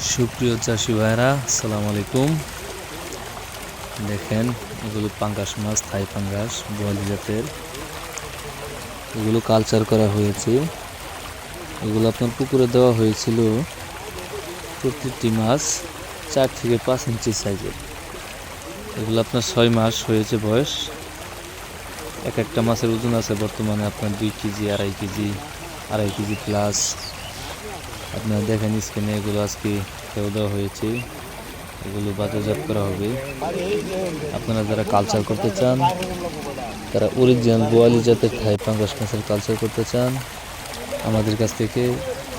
সুপ্রিয় চাষি ভাইরা, আসসালামু আলাইকুম। দেখেন, এগুলো পাঙ্গাস মাছ, থাই পাঙ্গাস, বোয়ালি জাতের। এগুলো কালচার করা হয়েছে। এগুলো আপনার পুকুরে দেওয়া হয়েছিল প্রতিটি মাছ 4 থেকে 5 ইঞ্চি সাইজের। এগুলো আপনার 6 মাস হয়েছে বয়স। এক একটা মাছের ওজন আছে বর্তমানে আপনার 2 কেজি, 2.5 কেজি প্লাস। আপনারা দেখেন স্ক্রিনে, এগুলো আজকে দেওয়া হয়েছে। এগুলো বাজারজাত করা হবে। আপনারা যারা কালচার করতে চান, তারা অরিজিনাল বোয়ালি জাতের থাই পাঙ্গাস মাছের কালচার করতে চান, আমাদের কাছ থেকে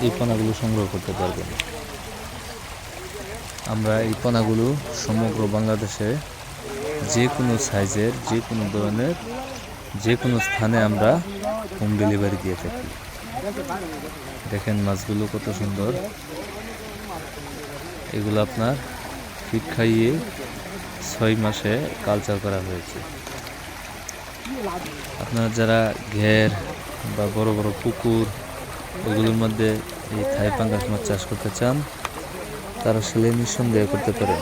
এই পোনাগুলো সংগ্রহ করতে পারবেন। আমরা এই পোনাগুলো সমগ্র বাংলাদেশে যে কোনো সাইজের, যে কোনো ধরনের, যে কোনো স্থানে আমরা হোম ডেলিভারি দিয়ে থাকি। দেখেন মাছগুলো কত সুন্দর। এগুলো আপনার ফিড খাইয়ে 6 মাসে কালচার করা হয়েছে। আপনারা যারা ঘের বা বড় বড় পুকুর, এগুলোর মধ্যে এই থাই পাঙ্গাস মাছ চাষ করতে চান, তারা আসলে নিঃসন্দেহে করতে পারেন।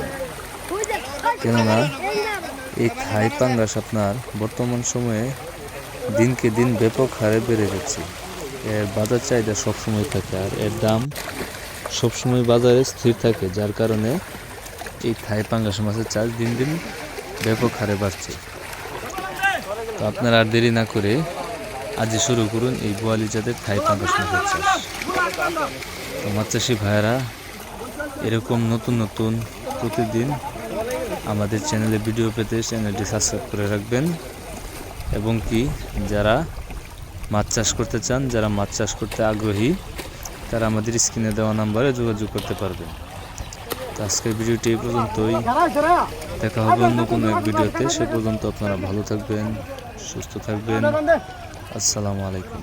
কেননা এই থাই পাঙ্গাস আপনার বর্তমান সময়ে দিনকে দিন ব্যাপক হারে বেড়ে যাচ্ছে। এর বাজার চাহিদা সবসময় থাকে, আর এর দাম সবসময় বাজারে স্থির থাকে, যার কারণে এই থাই পাঙ্গাস মাছের চাষ দিন দিন ব্যাপক হারে বাড়ছে। তো আপনারা আর দেরি না করে আজই শুরু করুন এই বোয়ালি জাতের থাই পাঙ্গাস মাছের চাষ। তো মাছ চাষি ভাইয়েরা, এরকম নতুন নতুন প্রতিদিন আমাদের চ্যানেলে ভিডিও পেতে চ্যানেলটি সাবস্ক্রাইব করে রাখবেন। এবং কি যারা মাছ চাষ করতে চান, যারা মাছ চাষ করতে আগ্রহী, তারা আমাদের স্ক্রিনে দেওয়া নাম্বারে যোগাযোগ করতে পারবেন। তো আজকের ভিডিওটি এই পর্যন্তই। দেখা হবে অন্য কোনো এক ভিডিওতে। সে পর্যন্ত আপনারা ভালো থাকবেন, সুস্থ থাকবেন। আসসালামু আলাইকুম।